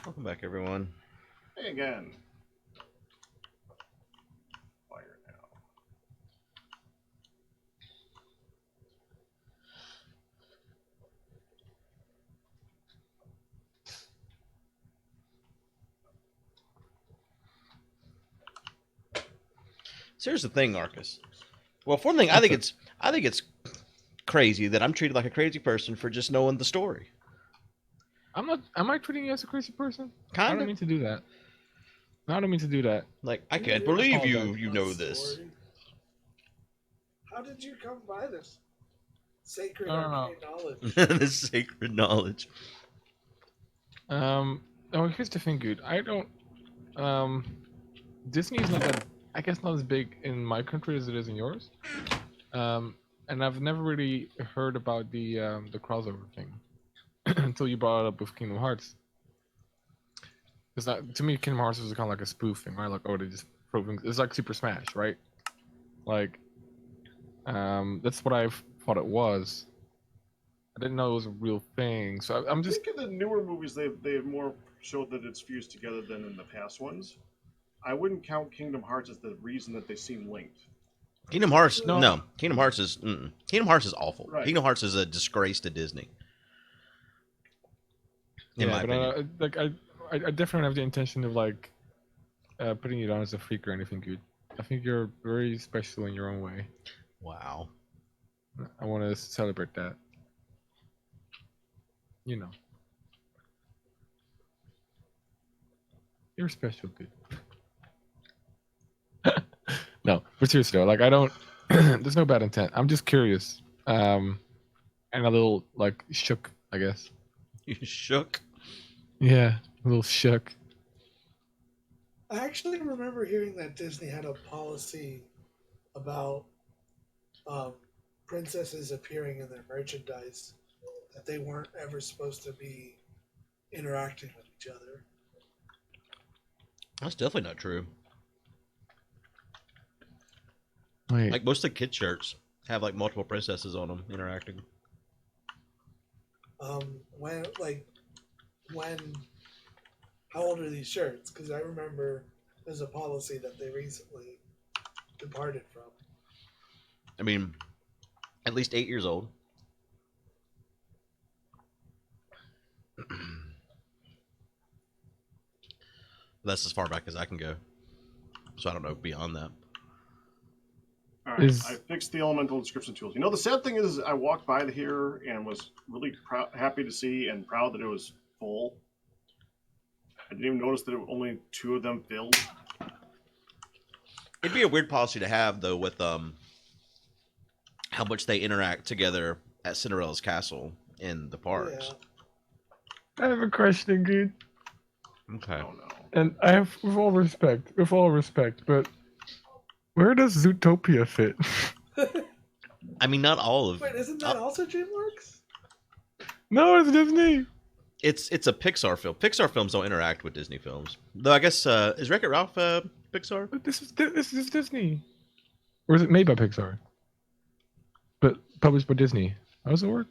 Welcome back, everyone. Hey again. Fire now. So here's the thing, Arkas. Well, for one thing, I think it's crazy that I'm treated like a crazy person for just knowing the story. I'm not. Am I treating you as a crazy person? I Kind don't of. mean to do that. No, I don't mean to do that. Like, I You can't didn't believe apologize. you My know this. story. How did you come by this sacred No, no, no. arcane knowledge? This sacred knowledge. Oh, here's the thing, Guude. I don't. Um, Disney is not that. I guess not as big in my country as it is in yours. And I've never really heard about the crossover thing until you brought it up with Kingdom Hearts. Because to me, Kingdom Hearts is kind of like a spoof thing, right? Like, oh, they just throw things. It's like Super Smash, right? Like, that's what I thought it was. I didn't know it was a real thing, so I'm I just. think in the newer movies they've more showed that it's fused together than in the past ones. I wouldn't count Kingdom Hearts as the reason that they seem linked. Kingdom Hearts, No. no. Kingdom Hearts is Kingdom Hearts is awful. Right. Kingdom Hearts is a disgrace to Disney. In my but opinion. I definitely have the intention of like putting you down as a freak or anything, Guude. I think you're very special in your own way. Wow. I want to celebrate that. You know, you're special, Guude. No, but seriously though, like I don't. There's no bad intent. I'm just curious, and a little like shook, I guess. You shook? Yeah, a little shook. I actually remember hearing that Disney had a policy about um, princesses appearing in their merchandise, that they weren't ever supposed to be interacting with each other. That's definitely not true. Wait, Like, most of the kid shirts have, like, multiple princesses on them interacting. When, how old are these shirts? Because I remember there's a policy that they recently departed from. I mean, at least 8 years old. That's as far back as I can go. So I don't know beyond that. All right, I fixed the elemental description tools. You know, the sad thing is, I walked by here and was really happy to see and proud that it was full. I didn't even notice that only 2 of them filled. It'd be a weird policy to have, though, with how much they interact together at Cinderella's castle in the parks. Yeah. I have a question, Guude. Okay. Oh no. And I have, with all respect, but where does Zootopia fit? I mean, not all of Wait, isn't that also DreamWorks? No, it's Disney. it's a Pixar film. Pixar films don't interact with Disney films, though. I guess is Wreck-It Ralph Pixar? But this is Disney. Or is it made by Pixar? But published by Disney. How does it work?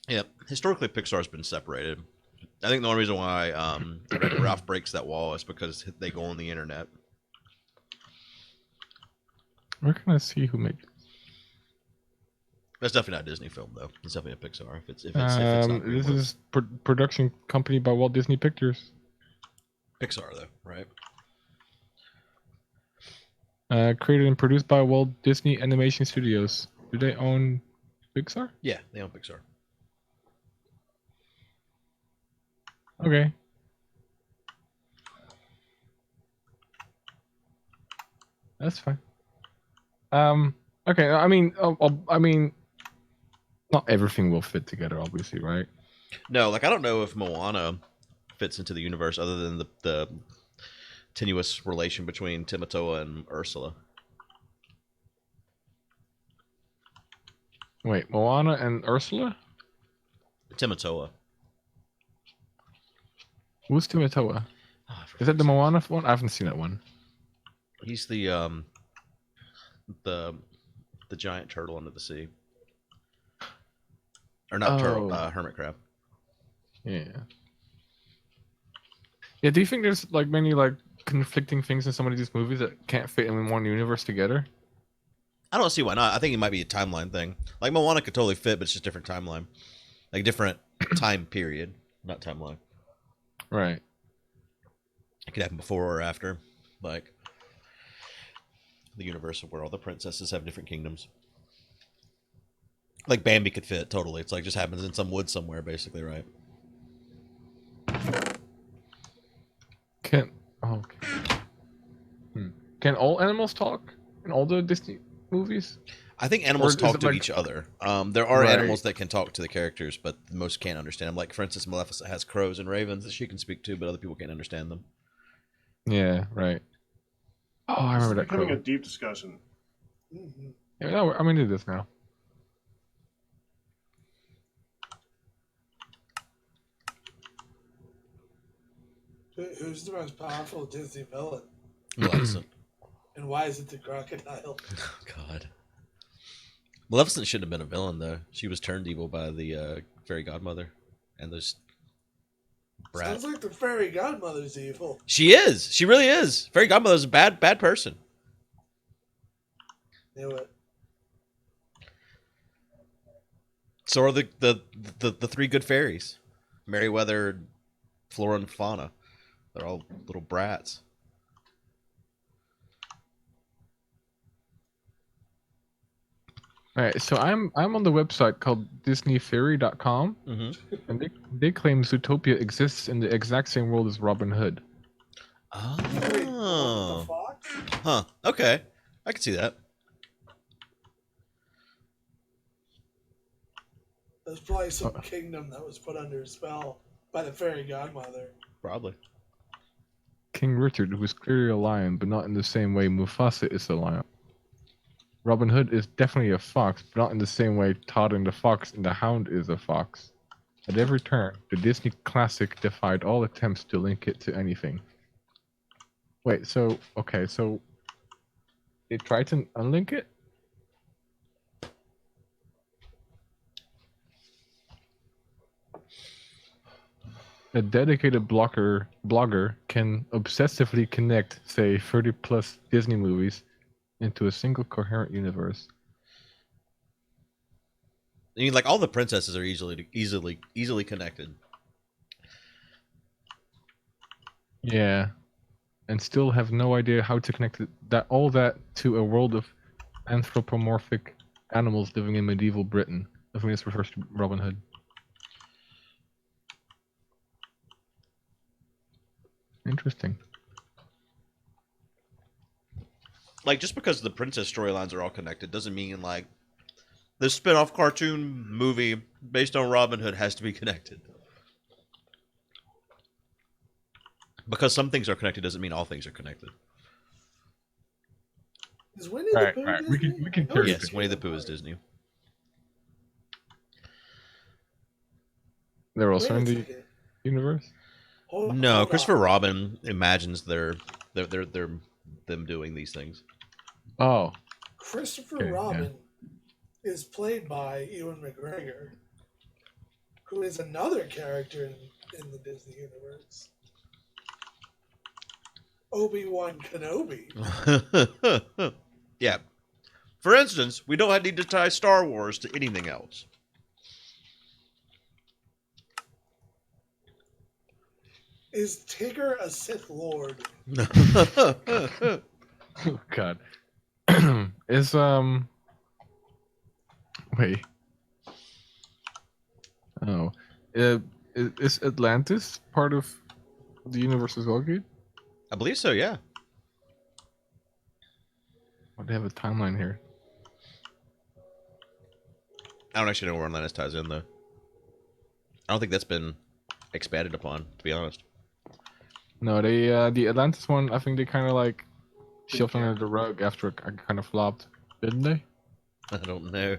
Yep. Historically, Pixar's been separated. I think the only reason why Wreck-It Ralph breaks that wall is because they go on the internet. Where can I see who made it? That's definitely not a Disney film, though. It's definitely a Pixar. If it's not This DreamWorks. is production company by Walt Disney Pictures. Pixar, though, right? Created and produced by Walt Disney Animation Studios. Do they own Pixar? Yeah, they own Pixar. Okay. That's fine. Okay. I mean, not everything will fit together, obviously, right? No, like I don't know if Moana fits into the universe other than the tenuous relation between Timatoa and Ursula. Wait, Moana and Ursula? Timatoa. Who's Timatoa? Oh, Is that the Moana one? I haven't seen that one. He's the giant turtle under the sea. Or not turtle, Oh. hermit crab. Yeah. Yeah, do you think there's like many like conflicting things in some of these movies that can't fit in one universe together? I don't see why not. I think it might be a timeline thing. Like Moana could totally fit, but it's just different timeline, like different time period, not timeline. Right. It could happen before or after, like the universe where all the princesses have different kingdoms. Like Bambi could fit totally. It's like just happens in some woods somewhere, basically, right? Can okay. Can all animals talk in all the Disney movies? I think Or animals is talk it to like- each other. There are Right. animals that can talk to the characters, but most can't understand them. Like, for instance, Maleficent has crows and ravens that she can speak to, but other people can't understand them. Yeah, right. Oh, I This is remember that becoming crow. a deep discussion. Mhm. Yeah, no, I'm into this now. Who's the most powerful Disney villain? Maleficent. And why is it the crocodile? Oh, God. Maleficent shouldn't have been a villain, though. She was turned evil by the fairy godmother and those brats. Sounds like the fairy godmother's evil. She is. She really is. Fairy godmother's a bad person. Knew it. So are the three good fairies. Merryweather, Flora, and Fauna. They're all little brats. All right, so I'm on the website called DisneyTheory.com, Mm-hmm. and they claim Zootopia exists in the exact same world as Robin Hood. Wait, the one with the Oh. fox? Huh. Okay. I can see that. There's probably some kingdom that was put under spell by the fairy godmother. Probably. King Richard was clearly a lion, but not in the same way Mufasa is a lion. Robin Hood is definitely a fox, but not in the same way Todd and the Fox and the Hound is a fox. At every turn, the Disney classic defied all attempts to link it to anything. Wait, so they tried to unlink it? A dedicated blogger can obsessively connect, say, 30 plus Disney movies into a single coherent universe. I mean, like all the princesses are easily connected. Yeah, and still have no idea how to connect all that to a world of anthropomorphic animals living in medieval Britain. I think this refers to Robin Hood. Interesting. Like, just because the princess storylines are all connected doesn't mean, like, this spin-off cartoon movie based on Robin Hood has to be connected. Because some things are connected doesn't mean all things are connected. Is Winnie the Pooh Alright, Disney? we can I carry was Yes, thinking Winnie the of Pooh is Mario. Disney. They're also Wait in a the second. universe. Hold No, on. Christopher Robin imagines them doing these things. Oh, Christopher Okay, yeah. Robin is played by Ewan McGregor, who is another character in the Disney universe. Obi-Wan Kenobi. Yeah. For instance, we don't need to tie Star Wars to anything else. Is Tigger a Sith Lord? oh God. Is wait. Oh, is Atlantis part of the universe as well, Guude? I believe so, yeah. Or they have a timeline here? I don't actually know where Atlantis ties in, though. I don't think that's been expanded upon, to be honest. No, they the Atlantis one. I think they kind of like shoved care. under the rug after it kind of flopped, didn't they? I don't know.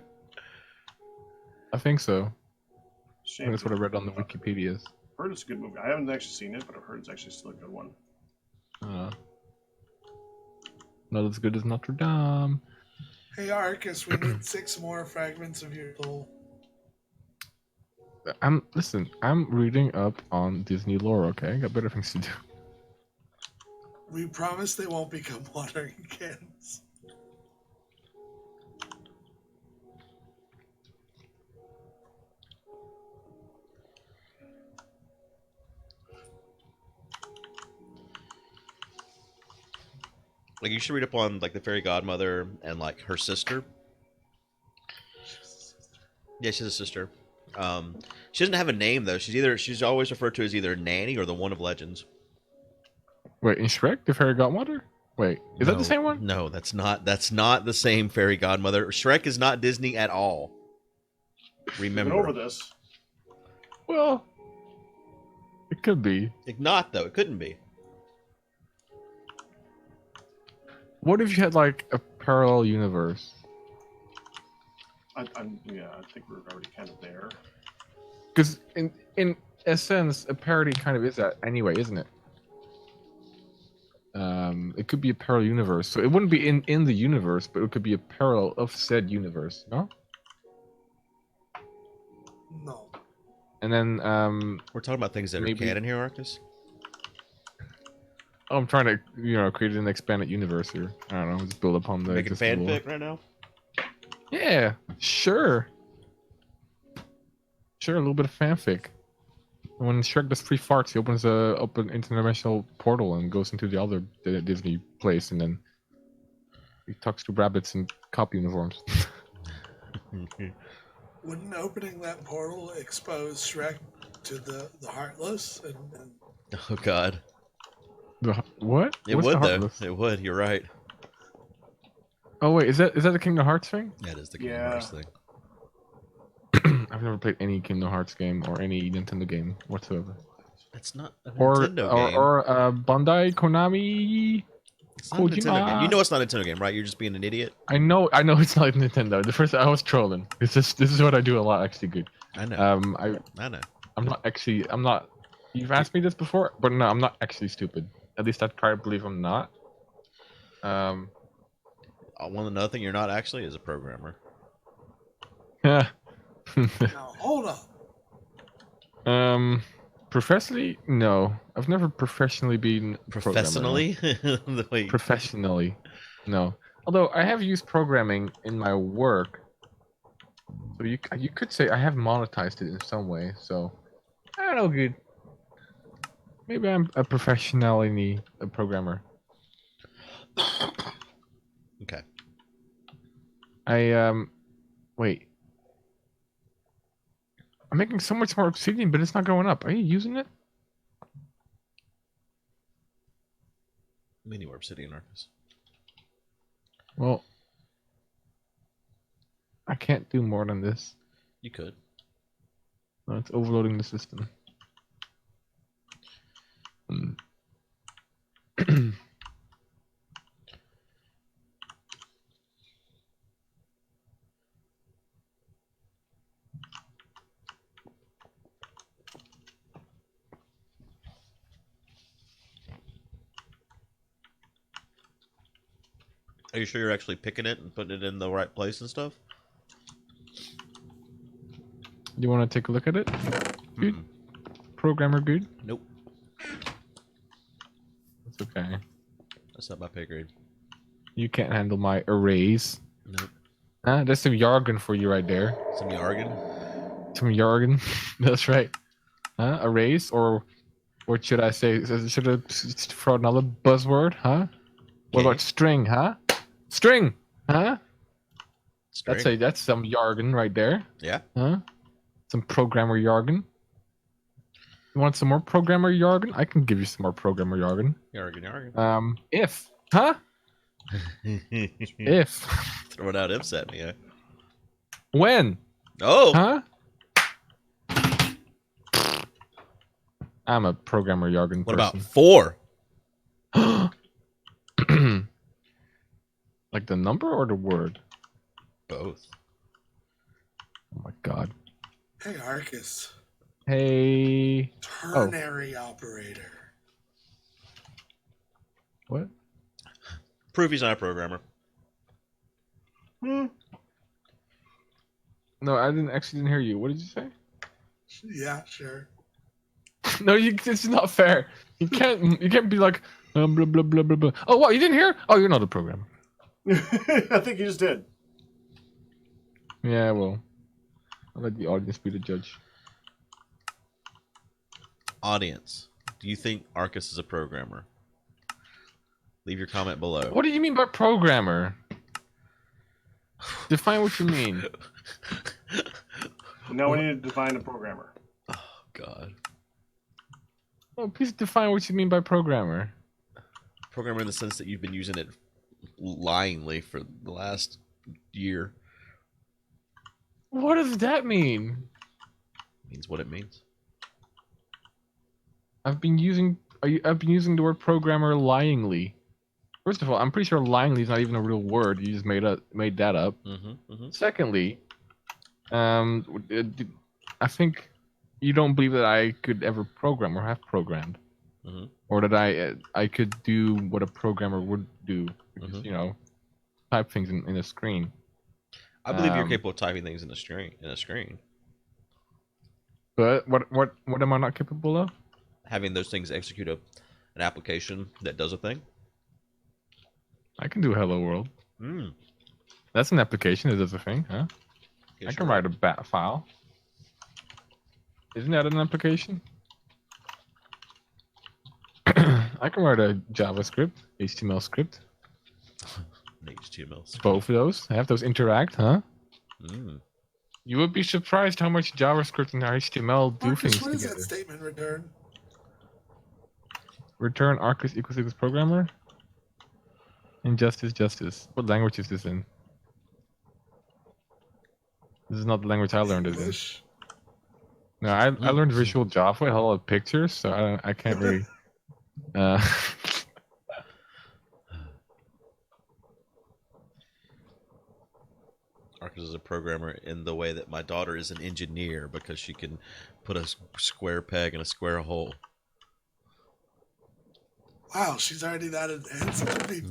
I think so. I Shame. think that's what I read on the Wikipedias. Heard it's a good movie. I haven't actually seen it, but I've heard it's actually still a good one. Not as good as Notre Dame. Hey Arkas, we need 6 more fragments of your soul. I'm reading up on Disney lore. Okay, I got better things to do. We promise they won't become watering cans. Like, you should read up on like the fairy godmother and like her sister. Yeah, she's a sister. She doesn't have a name though. She's always referred to as either Nanny or the One of Legends. Wait, in Shrek, the fairy godmother? Wait, is that the same one? No, that's not the same fairy godmother. Shrek is not Disney at all. Remember. Get over this. Well, it could be. It's not though. It couldn't be. What if you had like a parallel universe? I think we're already kind of there. Because in a sense, a parody kind of is that anyway, isn't it? It could be a parallel universe, so it wouldn't be in the universe, but it could be a parallel of said universe, no? No. And then We're talking about things that maybe- are canon here, Arkas. I'm trying to create an expanded universe here. I don't know, just build upon the Making existing lore. fanfic right now. Yeah, sure. Sure, a little bit of fanfic. When Shrek does three farts, he opens a open interdimensional portal and goes into the other Disney place, and then he talks to rabbits in cop uniforms. Wouldn't opening that portal expose Shrek to the Heartless? And Oh God. What? It What's would the though. Heartless? It would. You're right. Oh wait, is that the Kingdom Hearts thing? That is the Kingdom Yeah. Hearts thing. I've never played any Kingdom Hearts game or any Nintendo game whatsoever. It's not a Or Nintendo game. Bandai Konami. It's not a Nintendo Kojima. game. You know it's not a Nintendo game, right? You're just being an idiot. I know it's not Nintendo. The first I was trolling. This is what I do a lot actually good. I know. I I know. I'm not. You've asked me this before, but no, I'm not actually stupid. At least I try to believe I'm not. Another thing you're not actually is a programmer. Yeah. now, hold up. Professionally, no. I've never professionally been a programmer, Professionally? The way- no. Professionally, no. Although I have used programming in my work, so you could say I have monetized it in some way. So I don't know, good. Maybe I'm a professionally a programmer. Okay. Wait. I'm making so much more obsidian, but it's not going up. Are you using it? Mini Obsidian Arkas. Well, I can't do more than this. You could. No, it's overloading the system. Are you sure you're actually picking it and putting it in the right place and stuff? You want to take a look at it? Good. Mm-mm. Programmer good? Nope. It's okay. That's not my pay grade. You can't handle my arrays. Nope. That's some jargon for you right there. Some jargon. Some jargon. That's right. Arrays, or what should I say? Should I throw another buzzword? Huh? What Okay. about string? Huh? String. Huh? String. That's some jargon right there. Yeah. Huh? Some programmer jargon. You want some more programmer jargon? I can give you some more programmer jargon. Jargon. If. Huh? If. Throwing out ifs at me. Yeah. When. Oh. Huh? I'm a programmer jargon What about person. 4? Like the number or the word? Both. Oh my god. Hey, Arkas. Hey. Ternary operator. What? Proof he's not a programmer. Hmm. No, I didn't hear you. What did you say? Yeah, sure. No, it's not fair. You can't be like, Blah, blah, blah, blah, blah, blah. Oh, what? You didn't hear? Oh, you're not a programmer. I think you just did. Yeah, well, I'll let the audience be the judge. Audience, do you think Arkas is a programmer? Leave your comment below. What do you mean by programmer? Define what you mean. Now we need to define a programmer. Oh, God. Oh, please define what you mean by programmer. Programmer in the sense that you've been using it lyingly for the last year. What does that mean? Means what it means. I've been using the word programmer lyingly. First of all, I'm pretty sure lyingly is not even a real word. You just made that up. Secondly, I think you don't believe that I could ever program or have programmed, or that I could do what a programmer would do. Because, you know, type things in a screen. I believe you're capable of typing things in a screen. But what am I not capable of? Having those things execute an application that does a thing. I can do Hello World. That's an application that does a thing, huh? Yes, I can write a bat file. Isn't that an application? I can write a JavaScript, HTML script. HTML script. Both of those. Have those interact, huh? You would be surprised how much JavaScript and HTML do Marcus, things what together. does that statement return? Return Arkas equals programmer. Injustice, justice. What language is this in? This is not the language I learned it in. English. No, I learned Visual Java. It had a lot of pictures, so I can't really. Arkas is a programmer in the way that my daughter is an engineer because she can put a square peg in a square hole. Wow, she's already that advanced. It took me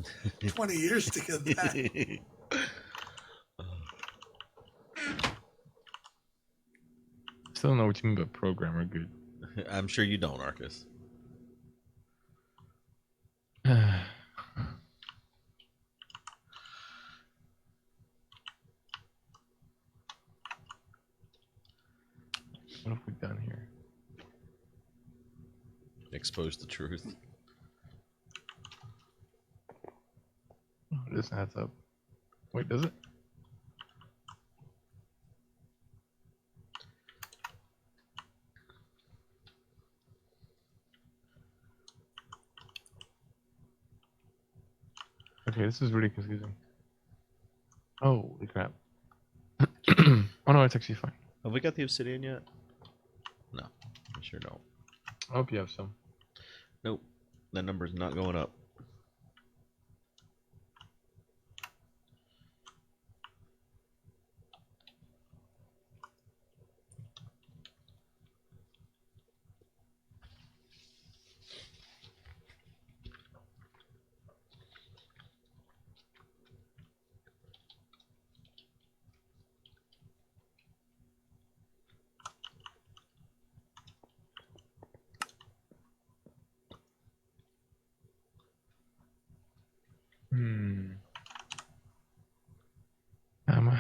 20 years to get that. Still don't know what you mean by programmer, good. I'm sure you don't, Arkas. What have we done here? Expose the truth. Oh, this adds up. Wait, does it? Okay, this is really confusing. Holy crap. Oh no, it's actually fine. Have we got the obsidian yet? No, I sure don't. I hope you have some. Nope, that number's not going up.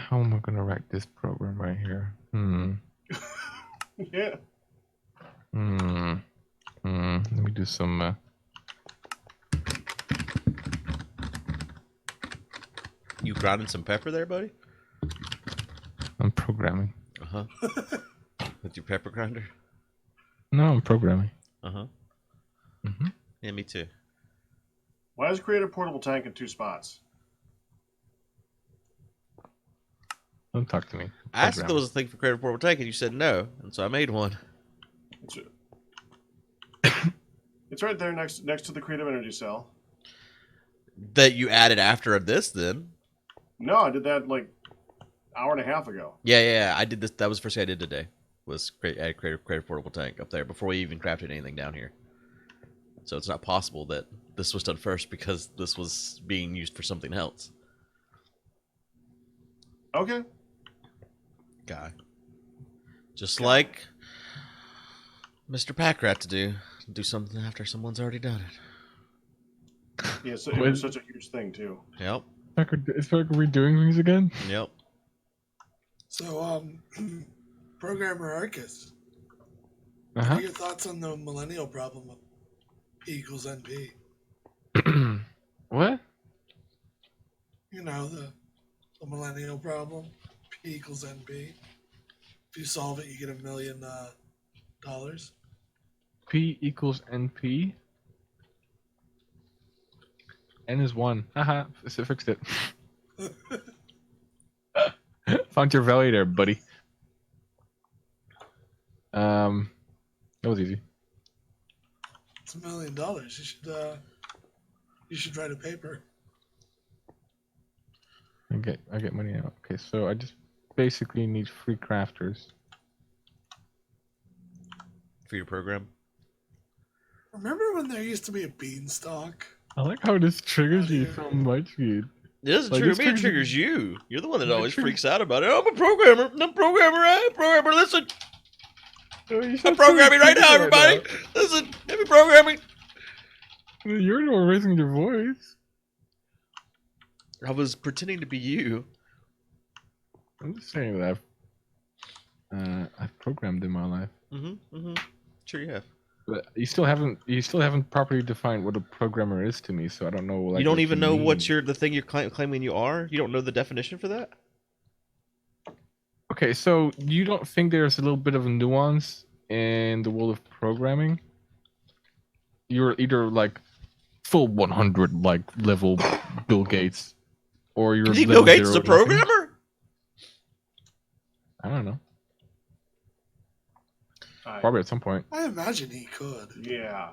How am I gonna write this program right here? Yeah. Let me do some. You grinding some pepper there, buddy? I'm programming. With your pepper grinder? No, I'm programming. Yeah, me too. Why does it create a portable tank in 2 spots? Don't talk to me. I asked if there was a thing for creative portable tank, and you said no, and so I made one. It's right there next to the creative energy cell. That you added after this, then? No, I did that like hour and a half ago. Yeah. I did this. That was the first thing I did today. Was add creative portable tank up there before we even crafted anything down here. So it's not possible that this was done first because this was being used for something else. Okay. Guy. Just like Mr. Pakratt to do something after someone's already done it. Yeah, so it was such a huge thing too. Yep. It's like redoing things again. Yep. So, programmer Arkas, what Uh are your thoughts on the millennial problem of P equals NP? huh. What? You know, the millennial problem, P equals NP. If you solve it, you get $1 million. P equals NP. N is 1. Haha, fixed it. Found your value there, buddy. That was easy. It's $1 million. You should write a paper. I get money out. Okay, so I just basically need 3 crafters. For your program. Remember when there used to be a beanstalk? I like how this triggers you Yeah. so much, dude. It doesn't Like, trigger this me, it triggers- triggers you. You're the one that It always triggers- freaks out about it. Oh, I'm a programmer. I'm a programmer. I'm a programmer. Listen. Oh, you I'm sound so programming right now, excited everybody. Listen. Heavy programming. now. You're the one raising your voice. I was pretending to be you. I'm just saying that I've programmed in my life. Mm-hmm. Mm-hmm. Sure you have. But you still haven't properly defined what a programmer is to me, so I don't know. Like, You don't what even know mean. what the thing you're claiming you are? You don't know the definition for that? Okay, so you don't think there's a little bit of a nuance in the world of programming? You're either like full 100 like level Bill Gates, or you're You think level Bill Gates is 0 a nothing. programmer? I don't know. I- Probably at some point. I imagine he could. Yeah.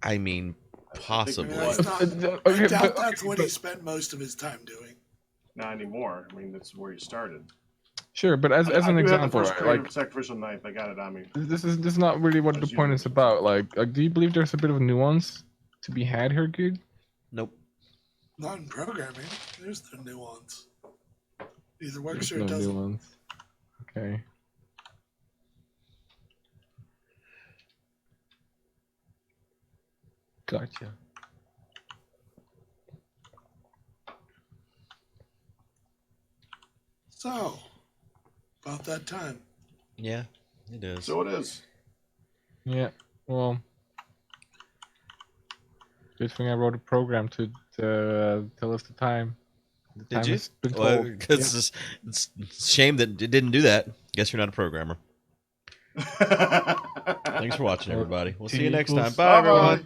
I mean, I possibly. mean, that's not, Okay, I doubt but- that's what he but- spent most of his time doing. Not anymore. I mean, that's where he started. Sure, but as I an do have the example, first right, creative like sacrificial knife. I got it on me. this is not really what the Let's point use is it. about. Like, do you believe there's a bit of a nuance to be had here, Guude? Nope. Not in programming. There's no nuance. It either works There's or it no doesn't. nuance. Okay. Gotcha. So, about that time. Yeah, it is. So it is. Yeah. Well, good thing I wrote a program to tell us the time. The Did time you? has been Well, told. because it's a shame that it didn't do that. Guess you're not a programmer. Thanks for watching, everybody. We'll see you next time. Bye, Bye-bye. everyone.